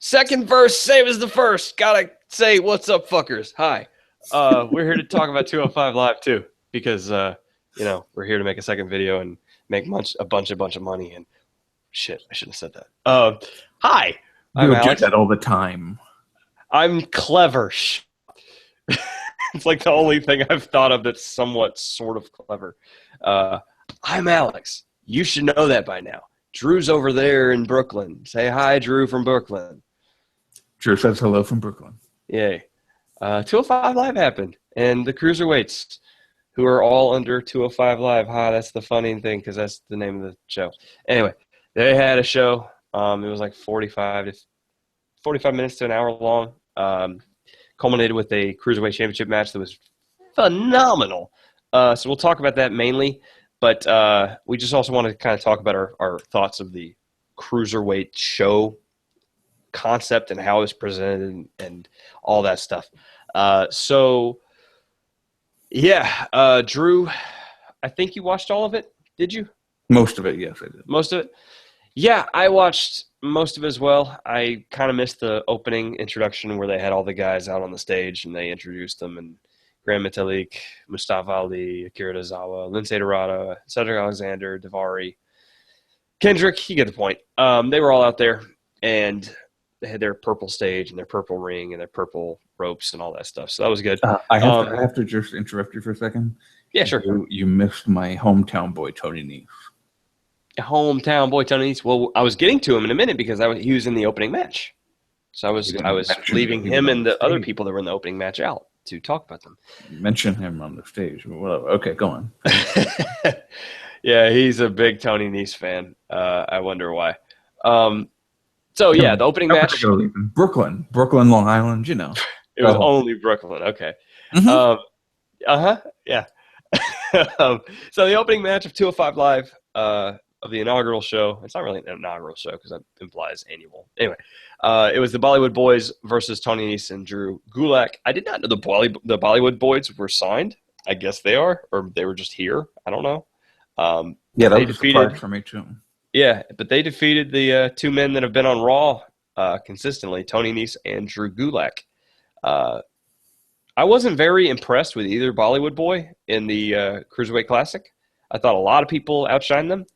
Second verse, same as the first. Gotta say, what's up, fuckers? Hi. We're here to talk about 205 Live too, because we're here to make a second video and make a bunch of money. And shit, I shouldn't have said that. Hi, I'm You do Alex. that all the time. I'm clever. It's like the only thing I've thought of that's somewhat sort of clever. I'm Alex. You should know that by now. Drew's over there in Brooklyn. Say hi, Drew from Brooklyn. Drew says hello from Brooklyn. Yay. 205 Live happened, and the cruiserweights, who are all under 205 Live. That's the funny thing, because that's the name of the show. Anyway, they had a show. It was like 45 minutes to an hour long. Culminated with a cruiserweight championship match that was phenomenal. So we'll talk about that mainly, but we just also want to kind of talk about our thoughts of the cruiserweight show concept and how it was presented and all that stuff. Drew, I think you watched all of it. Did you? Most of it, yes, I did. Most of it? Yeah, I watched most of it as well. I kind of missed the opening introduction where they had all the guys out on the stage and they introduced them, and Grand Metalik, Mustafa Ali, Akira Tozawa, Lindsay Dorado, Cedric Alexander, Daivari, Kendrick, you get the point. They were all out there, and they had their purple stage and their purple ring and their purple ropes and all that stuff. So that was good. I have to just interrupt you for a second. Yeah, sure. You missed my hometown boy, Tony Nese. Hometown boy, Tony Nese. Well, I was getting to him in a minute because he was in the opening match. So I was leaving him and the other people that were in the opening match out to talk about them. Mention him on the stage. Whatever. Okay, go on. Yeah, he's a big Tony Nese fan. I wonder why. The opening match. Brooklyn, Long Island, you know. It was only Brooklyn. Okay. Mm-hmm. Yeah. So the opening match of 205 Live of the inaugural show. It's not really an inaugural show because that implies annual. Anyway, it was the Bollywood Boys versus Tony Nese and Drew Gulak. I did not know the Bollywood Boys were signed. I guess they are, or they were just here. I don't know. Yeah, that was a surprise for me too. Yeah, but they defeated the two men that have been on Raw consistently, Tony Nese and Drew Gulak. I wasn't very impressed with either Bollywood boy in the Cruiserweight Classic. I thought a lot of people outshined them.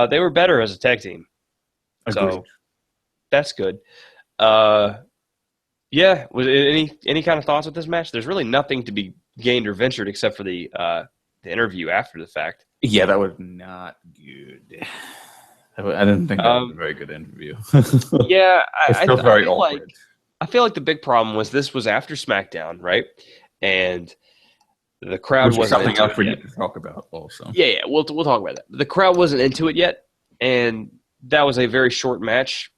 They were better as a tag team. Agreed. So that's good. Was any kind of thoughts with this match? There's really nothing to be gained or ventured except for the interview after the fact. Yeah, that was not good. I didn't think that was a very good interview. Yeah, I feel like the big problem was this was after SmackDown, right? And the crowd wasn't something into else it we yet. need to talk about also. Yeah, we'll talk about that. The crowd wasn't into it yet, and that was a very short match,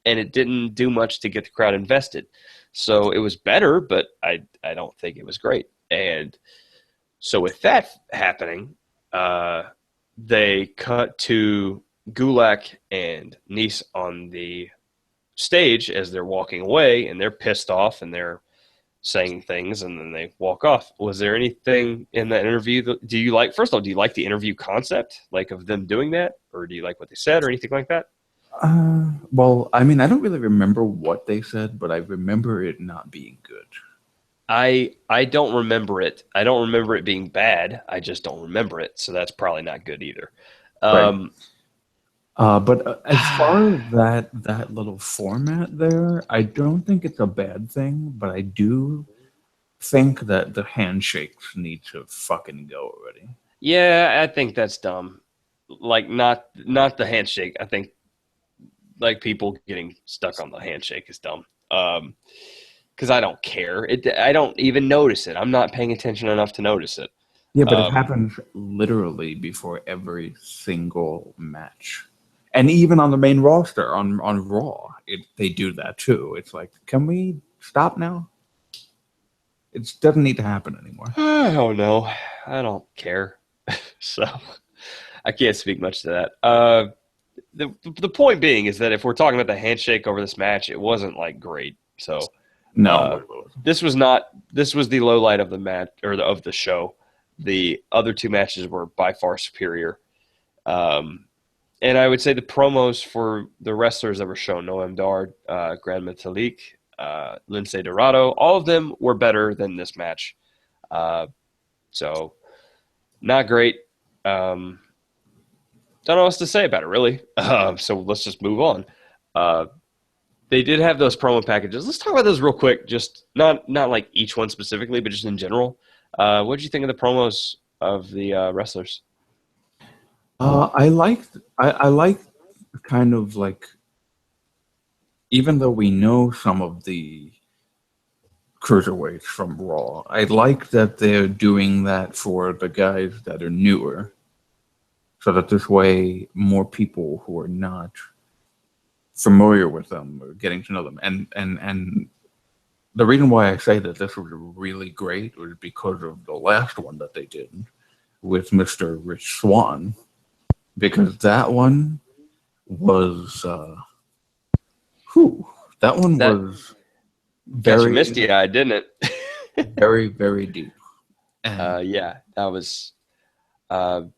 and it didn't do much to get the crowd invested. So it was better, but I don't think it was great. And so with that happening, they cut to Gulak and Nese on the stage as they're walking away, and they're pissed off and they're saying things, and then they walk off. Was there anything in that interview do you like the interview concept, like of them doing that, or do you like what they said or anything like that? Well, I mean, I don't really remember what they said, but I remember it not being good. I don't remember it. I don't remember it being bad. I just don't remember it, so that's probably not good either. Right. But as far as that little format there, I don't think it's a bad thing, but I do think that the handshakes need to fucking go already. Yeah, I think that's dumb. Like, not the handshake. I think, like, people getting stuck on the handshake is dumb. Because I don't care. I don't even notice it. I'm not paying attention enough to notice it. Yeah, but it happens literally before every single match. And even on the main roster, on Raw, they do that too. It's like, can we stop now? It doesn't need to happen anymore. I don't know. I don't care. So I can't speak much to that. The point being is that if we're talking about the handshake over this match, it wasn't like great. So no, this was the low light of the match or of the show. The other two matches were by far superior. And I would say the promos for the wrestlers that were shown, Noam Dar, Grand Metalik, Lindsay Dorado, all of them were better than this match. So not great. Don't know what else to say about it, really. So let's just move on. They did have those promo packages. Let's talk about those real quick. Just not like each one specifically, but just in general. What did you think of the promos of the wrestlers? I liked kind of like, even though we know some of the cruiserweights from Raw, I like that they're doing that for the guys that are newer, so that this way more people who are not familiar with them are getting to know them. And the reason why I say that this was really great was because of the last one that they did with Mr. Rich Swann, because that one was that one That was got you very, misty-eyed, didn't it? very, very deep. And Yeah, that was that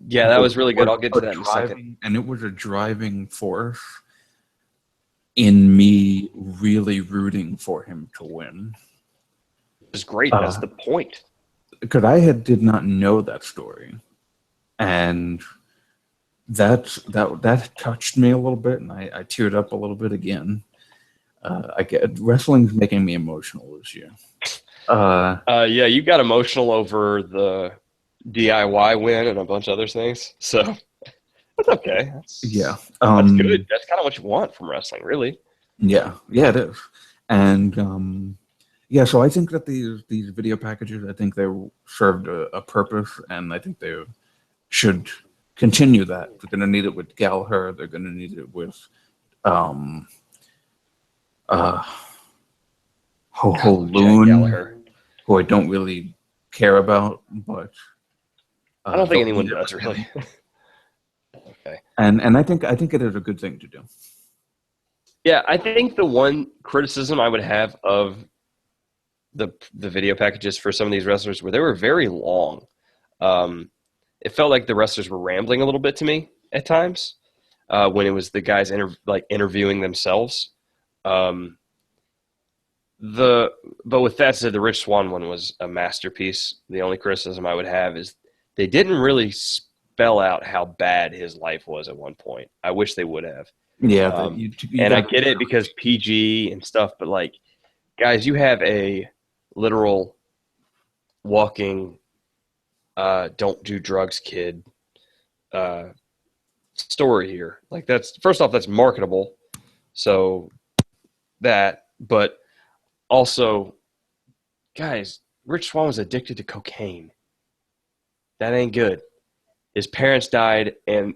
was really good. I'll get to that in a second. and it was a driving force in me really rooting for him to win. It was great. That's the point. Because did not know that story, and that touched me a little bit, and I teared up a little bit again. I get wrestling's making me emotional this year. Yeah, you got emotional over the DIY win and a bunch of other things. So that's okay. That's good. That's kind of what you want from wrestling, really. Yeah, it is. And so I think that these video packages, I think they served a purpose, and I think they should continue that. They're going to need it with Gallagher. They're going to need it with Ho Loon, who I don't really care about, but I don't think anyone does really. Okay. And I think it is a good thing to do. Yeah, I think the one criticism I would have of the video packages for some of these wrestlers were they were very long. It felt like the wrestlers were rambling a little bit to me at times when it was the guys interviewing themselves. But with that said, the Rich Swann one was a masterpiece. The only criticism I would have is they didn't really spell out how bad his life was at one point. I wish they would have. Yeah, and I get it because PG and stuff, but like, guys, you have a literal walking don't do drugs kid story here. Like, that's, first off, that's marketable. So that, but also, guys, Rich Swann was addicted to cocaine. That ain't good. His parents died, and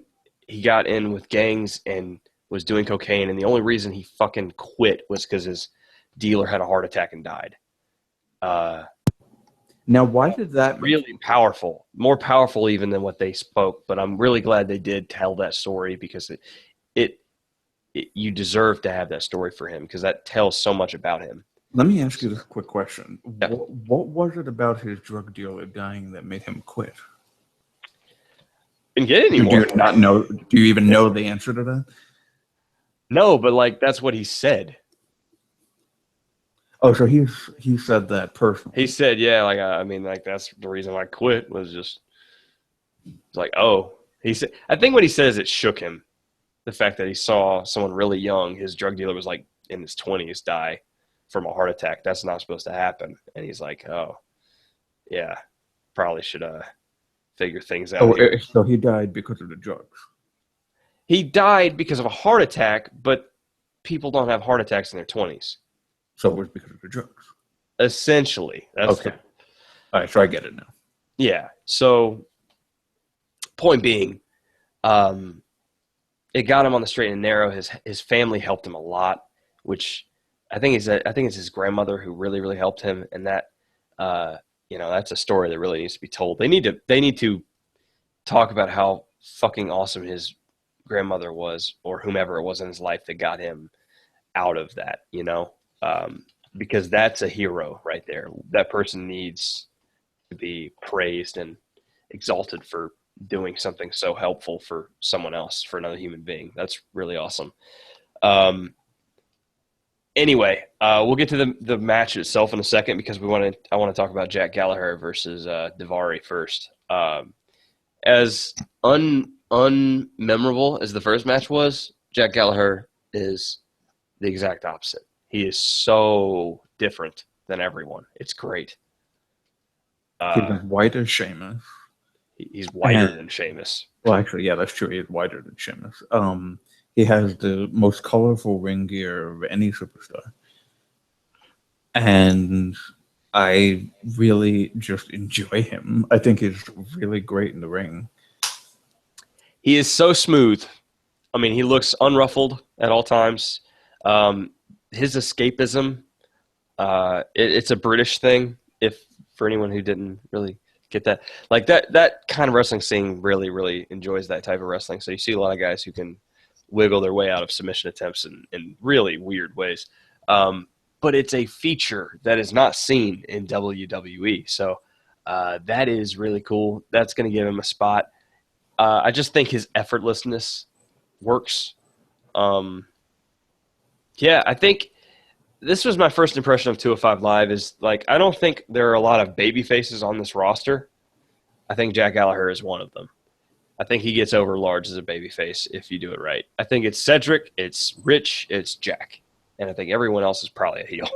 he got in with gangs and was doing cocaine, and the only reason he fucking quit was because his dealer had a heart attack and died. Now, why did that really powerful, more powerful even than what they spoke? But I'm really glad they did tell that story, because it you deserve to have that story for him, because that tells so much about him. Let me ask you this quick question. Yeah. What was it about his drug dealer dying that made him quit? Didn't get anymore. Do you not know? Do you even know the answer to that? No, but like, that's what he said. Oh, so he said that personally. He said, yeah, like, I mean, like, that's the reason I quit, was just, it's like, oh, he said, I think what he said is it shook him. The fact that he saw someone really young, his drug dealer was like in his 20s, die from a heart attack. That's not supposed to happen. And he's like, oh, yeah, probably should figure things out. Oh, so he died because of the drugs. He died because of a heart attack, but people don't have heart attacks in their 20s. So it was because of the drugs. Essentially. That's okay. All right, so I get it now. Yeah. So, point being, it got him on the straight and narrow. His family helped him a lot, which I think it's his grandmother who really, really helped him, and that that's a story that really needs to be told. They need to talk about how fucking awesome his grandmother was, or whomever it was in his life that got him out of that, because that's a hero right there. That person needs to be praised and exalted for doing something so helpful for someone else, for another human being. That's really awesome. Um, anyway, we'll get to the match itself in a second because I want to talk about Jack Gallagher versus Daivari first. As unmemorable as the first match was, Jack Gallagher is the exact opposite. He is so different than everyone. It's great. He's as white as Sheamus. He's whiter than Sheamus. Well, actually, yeah, that's true. He's whiter than Sheamus. He has the most colorful ring gear of any superstar. And I really just enjoy him. I think he's really great in the ring. He is so smooth. I mean, he looks unruffled at all times. His escapism, it's a British thing, if for anyone who didn't really get that. Like that kind of wrestling scene really, really enjoys that type of wrestling. So you see a lot of guys who can wiggle their way out of submission attempts in really weird ways. But it's a feature that is not seen in WWE. So that is really cool. That's going to give him a spot. I just think his effortlessness works. Yeah, I think this was my first impression of 205 Live is like, I don't think there are a lot of baby faces on this roster. I think Jack Gallagher is one of them. I think he gets over large as a baby face if you do it right. I think it's Cedric, it's Rich, it's Jack. And I think everyone else is probably a heel.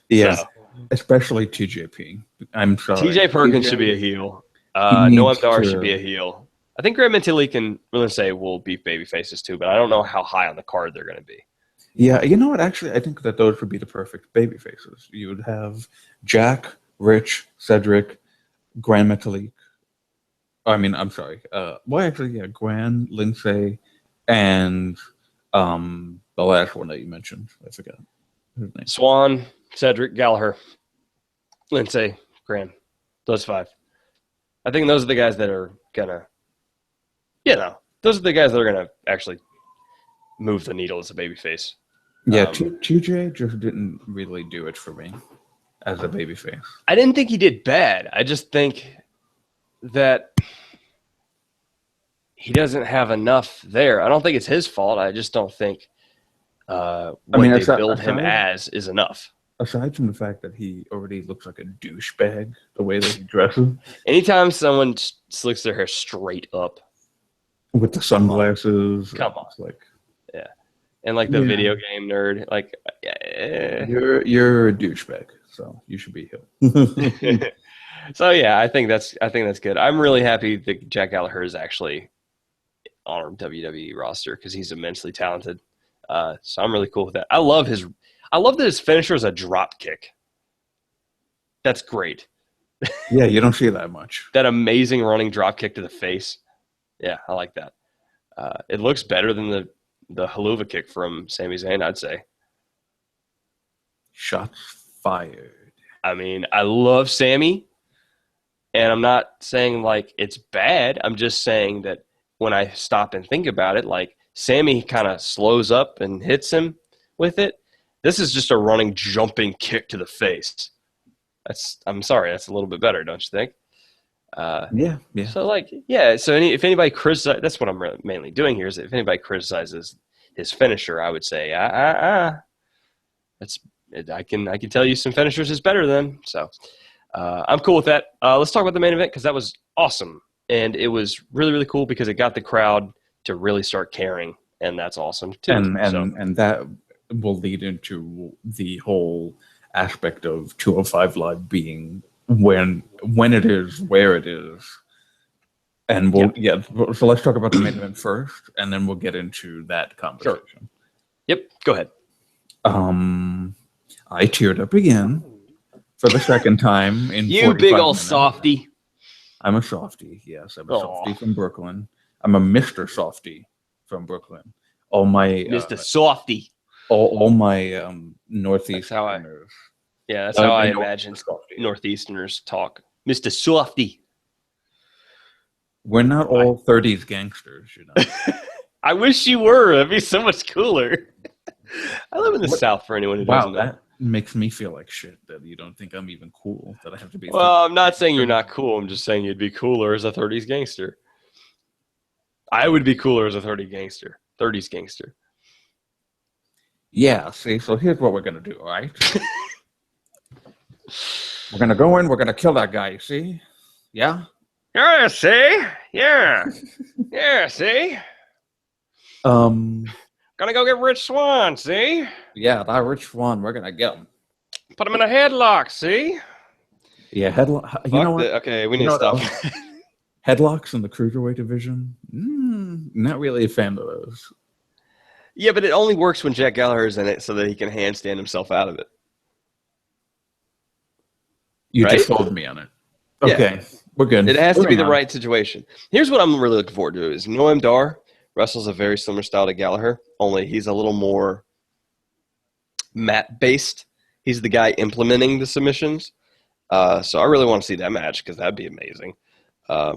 Yeah, so, especially TJP. I'm sorry. TJ Perkins should be a heel. Noam Dar should be a heel. I think Graham Mentili and Lindsay will be baby faces too, but I don't know how high on the card they're going to be. Yeah, you know what? Actually, I think that those would be the perfect baby faces. You would have Jack, Rich, Cedric, Graham Mentili. I mean, I'm sorry. Gran, Lindsay, and the last one that you mentioned. I forgot his name. Swan, Cedric, Gallagher, Lindsay, Gran. Those five. I think those are the guys that are gonna, those are the guys that are gonna actually move the needle as a babyface. Yeah, TJ just didn't really do it for me as a babyface. I didn't think he did bad. I just think that he doesn't have enough there. I don't think it's his fault. I just don't think what they build him as is enough. Aside from the fact that he already looks like a douchebag, the way that he dresses. Anytime someone slicks their hair straight up. With the sunglasses. Come on. Like, yeah. And like the video game nerd. Like, You're a douchebag, so you should be healed. So, yeah, I think that's good. I'm really happy that Jack Gallagher is actually on our WWE roster because he's immensely talented. So I'm really cool with that. I love that his finisher is a drop kick. That's great. Yeah, you don't see that much. That amazing running drop kick to the face. Yeah, I like that. It looks better than the haluva kick from Sami Zayn, I'd say. Shots fired. I mean, I love Sami, and I'm not saying like it's bad. I'm just saying that when I stop and think about it, like Sami kind of slows up and hits him with it. This is just a running, jumping kick to the face. I'm sorry, that's a little bit better, don't you think? Yeah. So, if anybody criticizes, that's what I'm mainly doing here, is if anybody criticizes his finisher, I would say, I can tell you some finishers is better than. So, I'm cool with that. Let's talk about the main event because that was awesome. And it was really, really cool because it got the crowd to really start caring, and that's awesome, too. And that will lead into the whole aspect of 205 Live being when it is, where it is. And so let's talk about the main event first, and then we'll get into that conversation. Sure. Yep, go ahead. I teared up again for the second time in you big old minutes. Softy. I'm a softy, yes. I'm a softy from Brooklyn. I'm a Mr. Softy from Brooklyn. All my Mr. Softy. All my Northeasterners. That's how I imagine Northeasterners talk. Mr. Softy. We're not all 30s gangsters, you know. I wish you were. That'd be so much cooler. I live in the South for anyone who doesn't know. makes me feel like shit that you don't think I'm even cool, that I have to be 30. Well, I'm not saying you're not cool. I'm just saying you'd be cooler as a 30s gangster. I would be cooler as a 30s gangster. Yeah, see, so here's what we're going to do, all right? We're going to go in, we're going to kill that guy, you see? Yeah? Yeah, see? Yeah. Yeah, see? Gonna go get Rich Swan, see? Yeah, that rich one, we're going to get him. Put him in a headlock, see? Yeah, headlock. You know what? Okay, we You need to know stop. headlocks in the cruiserweight division? Not really a fan of those. Yeah, but it only works when Jack Gallagher's in it so that he can handstand himself out of it. You Right? just sold me on it. Okay, we're good. It has to be Moving the on. right situation. Here's what I'm really looking forward to is Noam Dar wrestles a very similar style to Gallagher, only he's a little more mat-based. He's the guy implementing the submissions. So I really want to see that match because that'd be amazing. I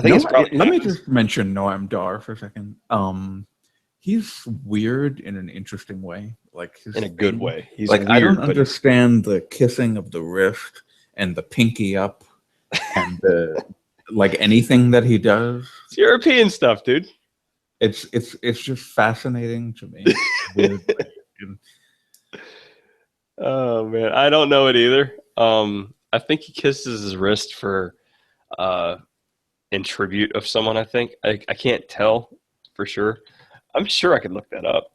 think it's probably let me just mention Noam Dar for a second. He's weird in an interesting way, like in a good way. He's like weird, I don't but understand the kissing of the wrist and the pinky up and the like anything that he does. it's European stuff, dude. It's just fascinating to me. Weird. Oh man, I don't know it either. I think he kisses his wrist for in tribute of someone. I think I can't tell for sure. I'm sure I could look that up.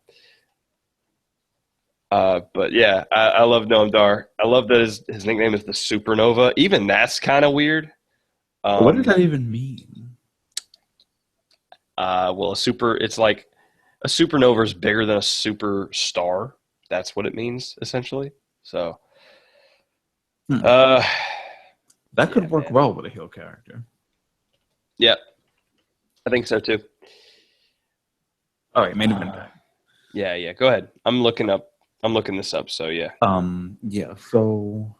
But yeah, I love Noam Dar. I love that his nickname is the Supernova. Even that's kind of weird. What does that even mean? Well, it's like a supernova is bigger than a superstar. That's what it means, essentially. So, that could work well with a heel character. Yeah, I think so too. All right, main event time. Yeah. Go ahead. I'm looking this up. So yeah. Yeah. So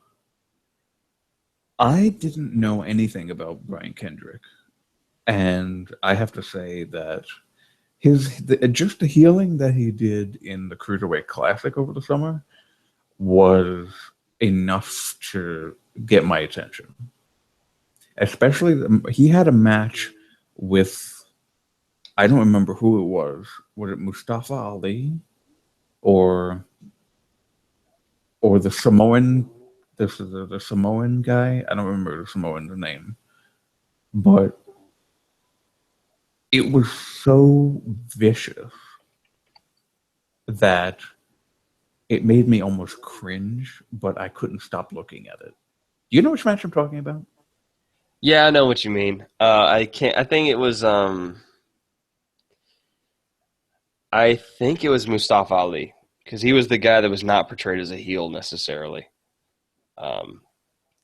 I didn't know anything about Brian Kendrick, and I have to say that just the healing that he did in the Cruiserweight Classic over the summer was enough to get my attention. Especially, he had a match with, I don't remember who it was. Was it Mustafa Ali or the Samoan? This is the Samoan guy. I don't remember the Samoan's name, but it was so vicious that it made me almost cringe, but I couldn't stop looking at it. Do you know which match I'm talking about? Yeah, I know what you mean. I can't. I think it was. I think it was Mustafa Ali because he was the guy that was not portrayed as a heel necessarily.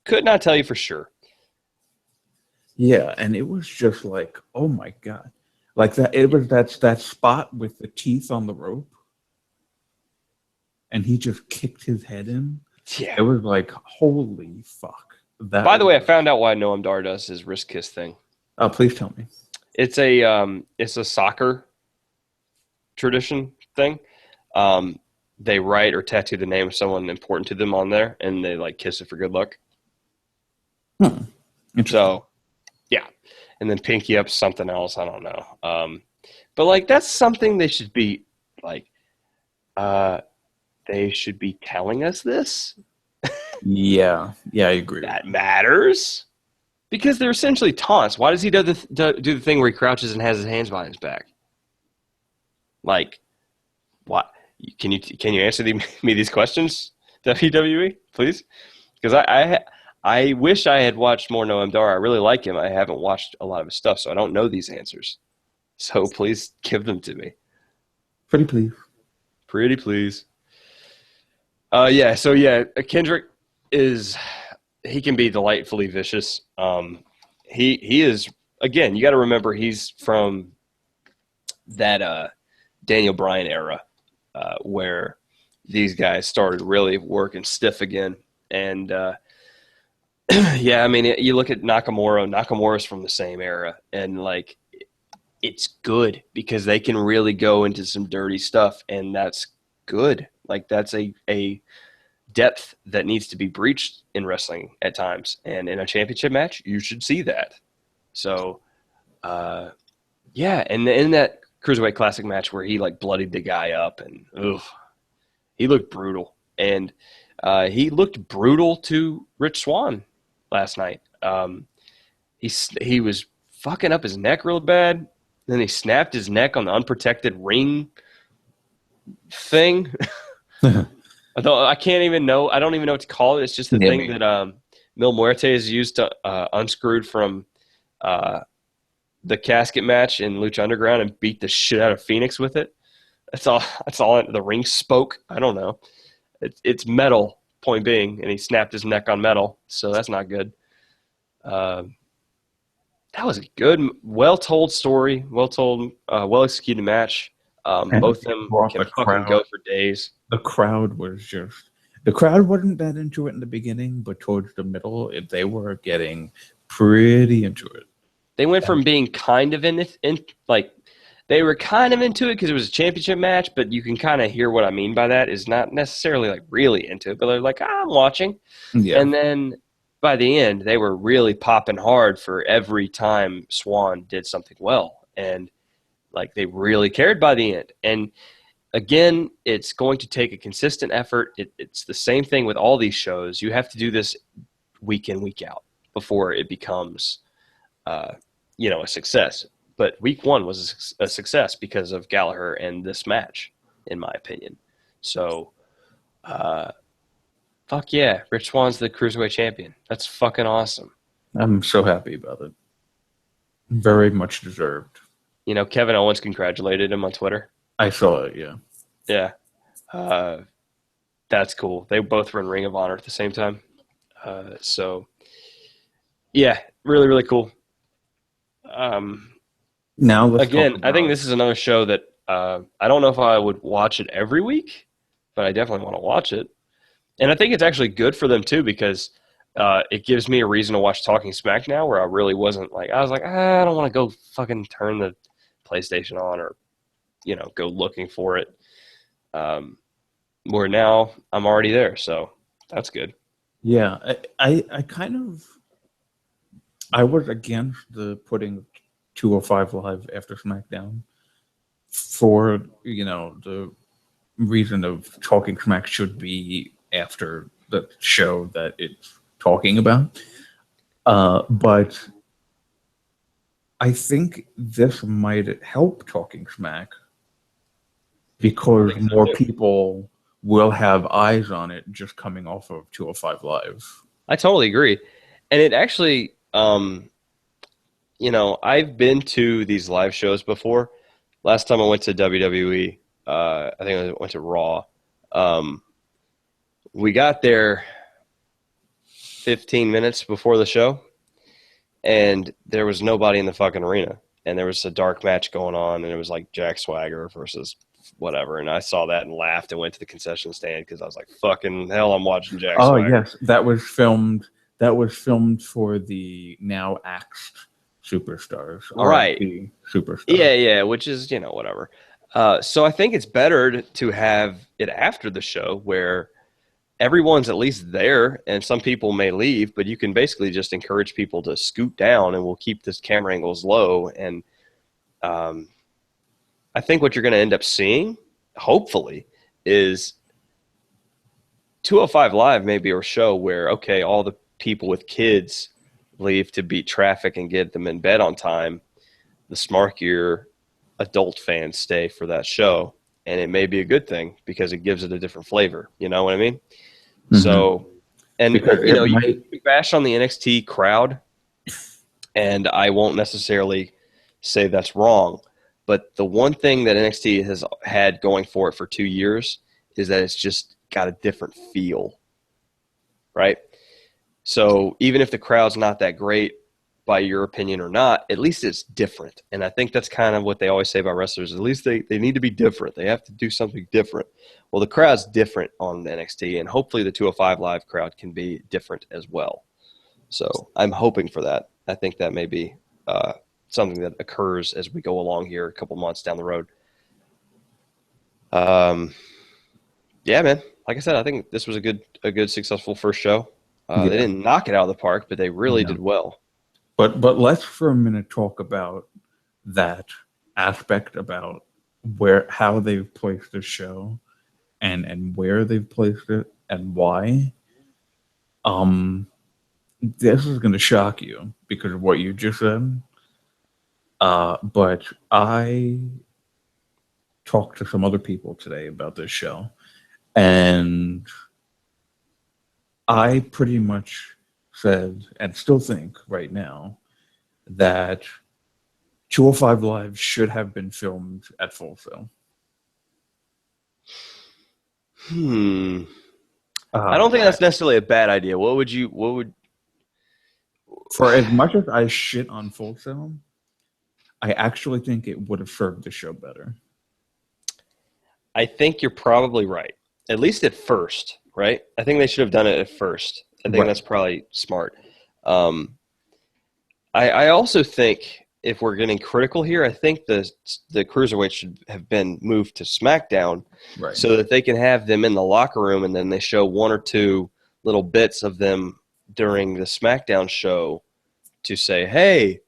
Could not tell you for sure. Yeah, and it was just like, oh my god, like that. It was that spot with the teeth on the rope, and he just kicked his head in. Yeah. It was like, holy fuck. By the way, I found out why Noam Dar does his wrist kiss thing. Oh, please tell me. It's a soccer tradition thing. They write or tattoo the name of someone important to them on there, and they like kiss it for good luck. So, yeah, and then pinky up something else. I don't know. But like that's something they should be like. They should be telling us this. Yeah, I agree. That matters because they're essentially taunts. Why does he do the thing where he crouches and has his hands behind his back? Like, what? Can you answer me these questions, WWE, please? Because I wish I had watched more Noam Dar. I really like him. I haven't watched a lot of his stuff, so I don't know these answers. So please give them to me. Pretty please. Yeah. So yeah, Kendrick he can be delightfully vicious. He is, again, you got to remember he's from that Daniel Bryan era where these guys started really working stiff again. And yeah, I mean, you look at Nakamura's from the same era, and like it's good because they can really go into some dirty stuff, and that's good Like that's a depth that needs to be breached in wrestling at times. And in a championship match, you should see that. So, yeah. And in that Cruiserweight Classic match where he like bloodied the guy up and he looked brutal. And he looked brutal to Rich Swann last night. He was fucking up his neck real bad. Then he snapped his neck on the unprotected ring thing. I can't even know. I don't even know what to call it. It's just the Yeah, thing that Mil Muerte has used to unscrewed from the casket match in Lucha Underground and beat the shit out of Phoenix with it. That's all. That's all. The ring spoke. I don't know. It's metal. Point being, and he snapped his neck on metal, so that's not good. That was a good, well-told story, well-told, well-executed match. and Both of it them brought can the fucking crowd. go for days. The crowd was just the crowd wasn't that into it in the beginning, but towards the middle, they were getting pretty into it. They went from being kind of like they were kind of into it because it was a championship match, but you can kind of hear what I mean by that is not necessarily like really into it, but they're like, I'm watching. Yeah, And then by the end, they were really popping hard for every time Swan did something well. And like they really cared by the end. And again, it's going to take a consistent effort. It's the same thing with all these shows. You have to do this week in, week out before it becomes, a success. But week one was a success because of Gallagher and this match, in my opinion. So, fuck yeah, Rich Swan's the Cruiserweight champion. That's fucking awesome. I'm so happy about it. Very much deserved. Kevin Owens congratulated him on Twitter. I saw it. Yeah. Yeah. That's cool. They both were in Ring of Honor at the same time. So, yeah, really, really cool. Now let's Again, talk I think about. this is another show that I don't know if I would watch it every week, but I definitely want to watch it. And I think it's actually good for them, too, because it gives me a reason to watch Talking Smack now where I really wasn't like, I was like, I don't want to go fucking turn the PlayStation on or, go looking for it. Where now I'm already there, so that's good. Yeah, I kind of I was against the putting 205 Live after SmackDown for the reason of Talking Smack should be after the show that it's talking about. But I think this might help Talking Smack because think so, more too. people will have eyes on it just coming off of 205 Live. I totally agree. And it actually, I've been to these live shows before. Last time I went to WWE, I think I went to Raw. We got there 15 minutes before the show, and there was nobody in the fucking arena. And there was a dark match going on, and it was like Jack Swagger versus whatever. And I saw that and laughed and went to the concession stand because I was like, fucking hell, I'm watching Jack Oh Swagger. yes, that was filmed. That was filmed for the now axed superstars, Right. R.I.P. superstars. Yeah, which is, whatever. So I think it's better to have it after the show where everyone's at least there and some people may leave, but you can basically just encourage people to scoot down and we'll keep this camera angles low. And I think what you're going to end up seeing, hopefully, is 205 Live may be a show where, okay, all the people with kids leave to beat traffic and get them in bed on time. The smarkier adult fans stay for that show. And it may be a good thing because it gives it a different flavor. You know what I mean? Mm-hmm. So, and, Because you can bash on the NXT crowd, and I won't necessarily say that's wrong. But the one thing that NXT has had going for it for 2 years is that it's just got a different feel, right? So even if the crowd's not that great, by your opinion or not, at least it's different. And I think that's kind of what they always say about wrestlers. At least they need to be different. They have to do something different. Well, the crowd's different on NXT, and hopefully the 205 Live crowd can be different as well. So I'm hoping for that. I think that may be something that occurs as we go along here a couple months down the road. Yeah, yeah, man. Like I said, I think this was a good successful first show. They Yeah. didn't knock it out of the park, but they really Yeah. did well. But let's for a minute talk about that aspect about how they've placed the show and where they've placed it and why. Um, this is going to shock you because of what you just said. But I talked to some other people today about this show, and I pretty much said, and still think right now, that 205 Live should have been filmed at Full Sail. I don't think that's necessarily a bad idea. What would For as much as I shit on Full Sail, I actually think it would have served the show better. I think you're probably right. At least at first, right? I think they should have done it at first. I think that's probably smart. I also think if we're getting critical here, I think the cruiserweights should have been moved to SmackDown so that they can have them in the locker room, and then they show one or two little bits of them during the SmackDown show to say, hey,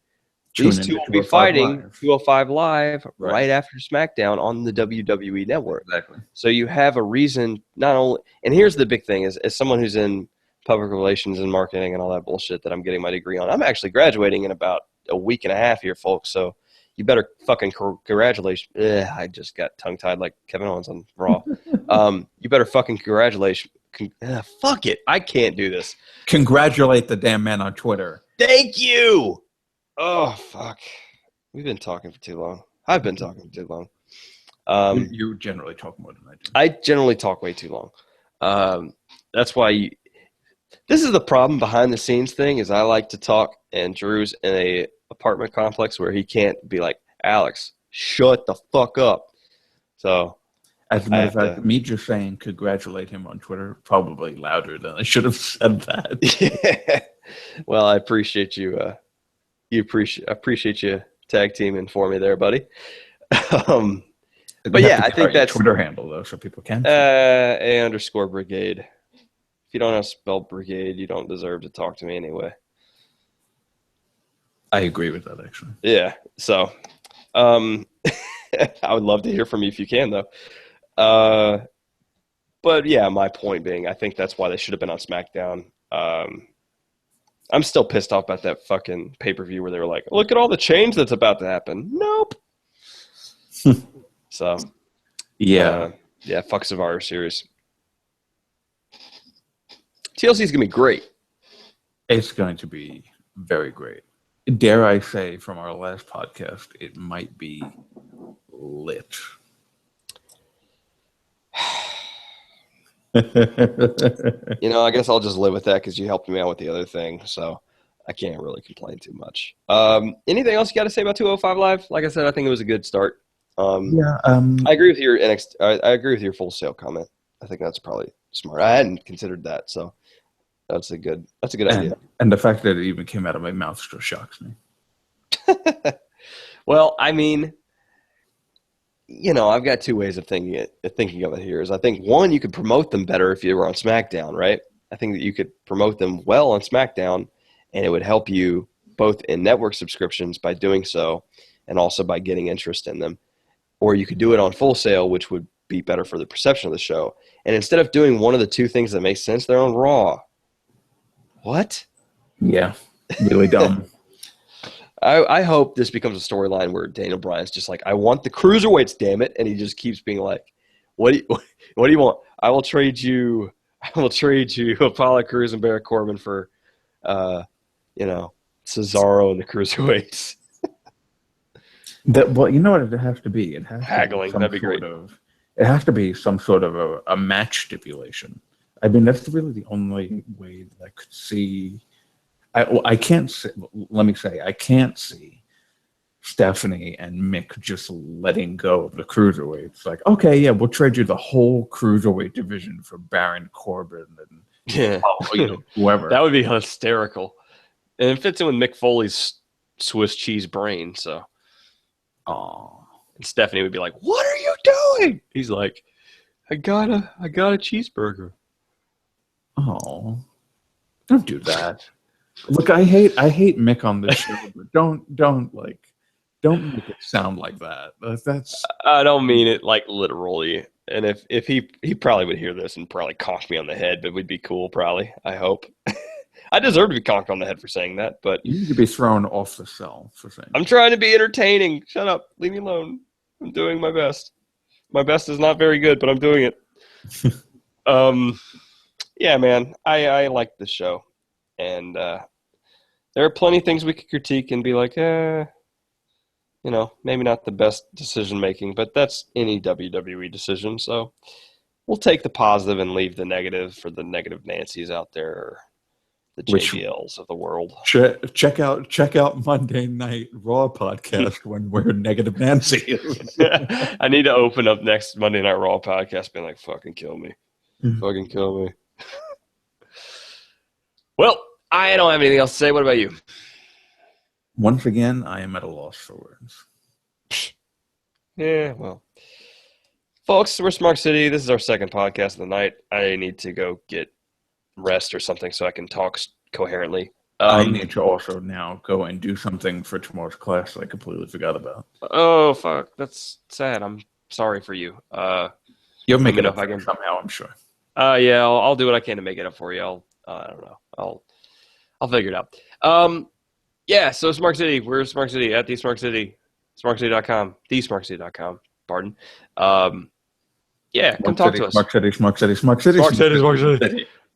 these two will be fighting 205 Live right after SmackDown on the WWE Network. Exactly. So you have a reason not only – and here's the big thing is as someone who's in public relations and marketing and all that bullshit that I'm getting my degree on, I'm actually graduating in about a week and a half here, folks. So you better fucking congratulate – I just got tongue-tied like Kevin Owens on Raw. You better fucking congratulate – fuck it. I can't do this. Congratulate the damn man on Twitter. Thank you. Oh, fuck. We've been talking for too long. I've been talking for too long. You generally talk more than I do. I generally talk way too long. That's why this is the problem behind the scenes thing is I like to talk, and Drew's in a apartment complex where he can't be like, Alex, shut the fuck up. So as a matter of fact, me just saying congratulate him on Twitter probably louder than I should have said that. Yeah. Well, I appreciate you. I appreciate you tag teaming for me there, buddy. But yeah, I think that's Twitter handle though, so people can. A_brigade. If you don't know how to spell brigade, you don't deserve to talk to me anyway. I agree with that, actually. Yeah. So, I would love to hear from you if you can, though. But yeah, my point being, I think that's why they should have been on SmackDown. I'm still pissed off about that fucking pay-per-view where they were like, look at all the change that's about to happen. Nope. So, yeah, fuck Survivor Series. TLC is going to be great. It's going to be very great. Dare I say, from our last podcast, it might be lit. I guess I'll just live with that because you helped me out with the other thing, so I can't really complain too much. Anything else you got to say about 205 Live? Like I said, I think it was a good start. I agree with your I agree with your Full Sail comment. I think that's probably smart. I hadn't considered that, so that's a good idea. And the fact that it even came out of my mouth still shocks me. Well, I mean, I've got two ways of thinking of it here. Is I think one, you could promote them better if you were on SmackDown, right? I think that you could promote them well on SmackDown, and it would help you both in network subscriptions by doing so, and also by getting interest in them. Or you could do it on Full Sail, which would be better for the perception of the show. And instead of doing one of the two things that makes sense, they're on Raw. What? Yeah, really dumb. I hope this becomes a storyline where Daniel Bryan's just like, I want the cruiserweights, damn it, and he just keeps being like, what do you want? I will trade you Apollo Crews and Baron Corbin for Cesaro and the cruiserweights. Well, you know what it has to be? It has haggling. That'd be great. It has to be some sort of a match stipulation. I mean, that's really the only way that I could see. I can't see. Let me say, I can't see Stephanie and Mick just letting go of the cruiserweights. Like, okay, yeah, we'll trade you the whole cruiserweight division for Baron Corbin and whoever. That would be hysterical, and it fits in with Mick Foley's Swiss cheese brain. So, and Stephanie would be like, "What are you doing?" He's like, I got a cheeseburger. Oh, don't do that. Look, I hate Mick on this show, but don't make it sound like that. That's I don't mean it like literally. And if he probably would hear this and probably conk me on the head, but we'd be cool probably. I hope. I deserve to be conked on the head for saying that, but you need to be thrown off the cell for saying. I'm trying to be entertaining. Shut up. Leave me alone. I'm doing my best. My best is not very good, but I'm doing it. Yeah, man. I like this show. And there are plenty of things we could critique and be like, maybe not the best decision making, but that's any WWE decision. So we'll take the positive and leave the negative for the negative Nancy's out there, or the JBLs of the world. Check out Monday Night Raw podcast when we're negative Nancy. I need to open up next Monday Night Raw podcast being like, fucking kill me. Fucking kill me. Well, I don't have anything else to say. What about you? Once again, I am at a loss for words. Yeah, well. Folks, we're Smark City. This is our second podcast of the night. I need to go get rest or something so I can talk coherently. I need to also now go and do something for tomorrow's class that I completely forgot about. Oh, fuck. That's sad. I'm sorry for you. You'll make it up somehow, I'm sure. Yeah, I'll do what I can to make it up for you. I don't know. I'll figure it out. Yeah, so Smark City. We're Smark City at the Smark City. SmarkCity.com. TheSmarkCity.com. Pardon. Yeah, come talk to us. Smark City.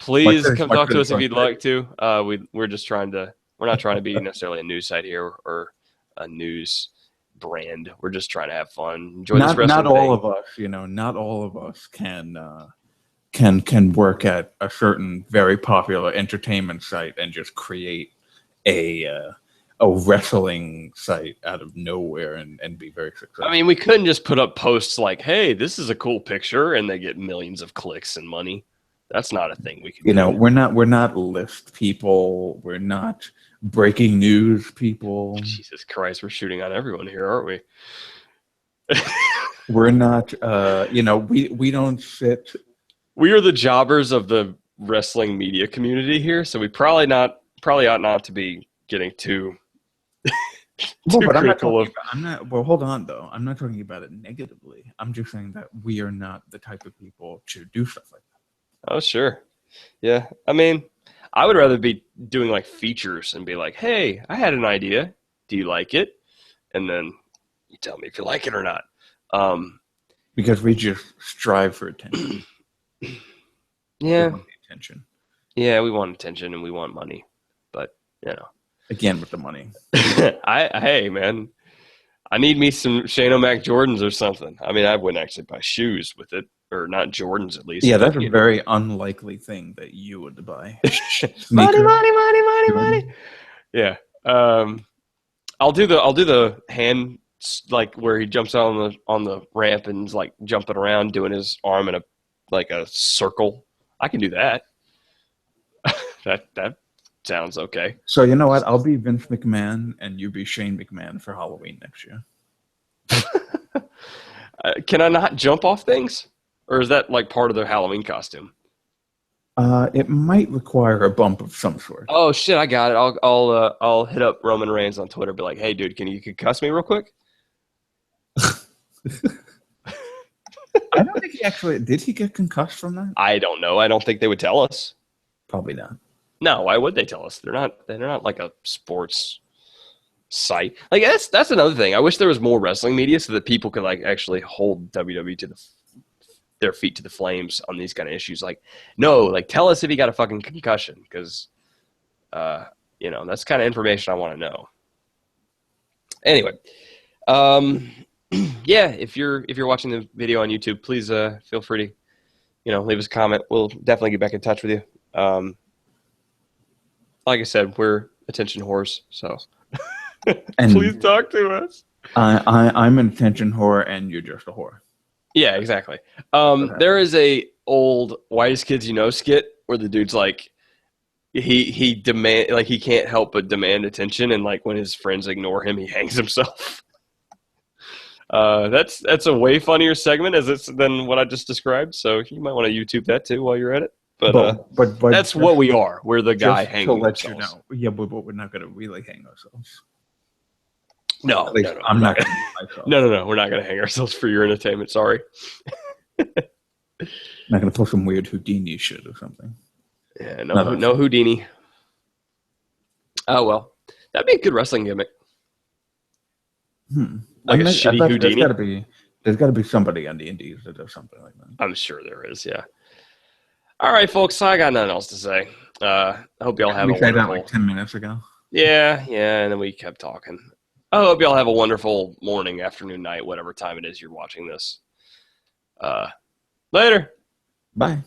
Please come talk to us if you'd like to. We're not trying to be necessarily a news site here or a news brand. We're just trying to have fun. Enjoy this wrestling Not all thing. of us, not all of us can work at a certain very popular entertainment site and just create a wrestling site out of nowhere and be very successful. I mean, we couldn't just put up posts like, hey, this is a cool picture, and they get millions of clicks and money. That's not a thing we can do. We're not list people. We're not breaking news people. Jesus Christ, we're shooting on everyone here, aren't we? We're not, we don't sit. We are the jobbers of the wrestling media community here, so we probably ought not to be getting too critical well, hold on though. I'm not talking about it negatively. I'm just saying that we are not the type of people to do stuff like that. Oh, sure. Yeah. I mean, I would rather be doing like features and be like, hey, I had an idea. Do you like it? And then you tell me if you like it or not. Because we just strive for attention. Yeah. We want the attention. Yeah, we want attention and we want money. But, Again with the money. Hey, man, I need me some Shane O'Mac Jordans or something. I mean, I wouldn't actually buy shoes with it, or not Jordans at least. Yeah, that's a very unlikely thing that you would buy. money. Yeah. I'll do the hand, like where he jumps out on the ramp and is like jumping around doing his arm in a circle. I can do that. That sounds okay. So you know what? I'll be Vince McMahon and you be Shane McMahon for Halloween next year. Can I not jump off things? Or is that like part of the Halloween costume? It might require a bump of some sort. Oh shit, I got it. I'll hit up Roman Reigns on Twitter, be like, hey dude, can you concuss me real quick? I don't think did he get concussed from that? I don't know. I don't think they would tell us. Probably not. No, why would they tell us? They're not like a sports site. Like that's another thing. I wish there was more wrestling media so that people could like actually hold WWE to their feet to the flames on these kind of issues. Like, no, like tell us if he got a fucking concussion, because that's kind of information I want to know. Anyway, yeah, if you're watching the video on YouTube, please feel free to leave us a comment. We'll definitely get back in touch with you. Like I said, we're attention whores, so please talk to us. I'm an attention whore, and you're just a whore. Yeah, exactly. There is a old Whitest Kids You Know skit where the dude's like, he can't help but demand attention, and like when his friends ignore him, he hangs himself. That's a way funnier segment as it's than what I just described. So you might want to YouTube that too while you're at it. But that's what we are. We're the guy just to hanging let themselves. you know. Yeah, but we're not going to really hang ourselves. No, At least no, I'm not gonna, going to hang myself. no. We're not going to hang ourselves for your entertainment. Sorry. I'm not going to pull some weird Houdini shit or something. Yeah, no Houdini. Oh well, that'd be a good wrestling gimmick. Like a shitty Houdini. There's got to be somebody on the indies that does something like that. I'm sure there is. Yeah. All right, folks. I got nothing else to say. I hope y'all have a wonderful. That like 10 minutes ago. Yeah, and then we kept talking. I hope y'all have a wonderful morning, afternoon, night, whatever time it is you're watching this. Later. Bye.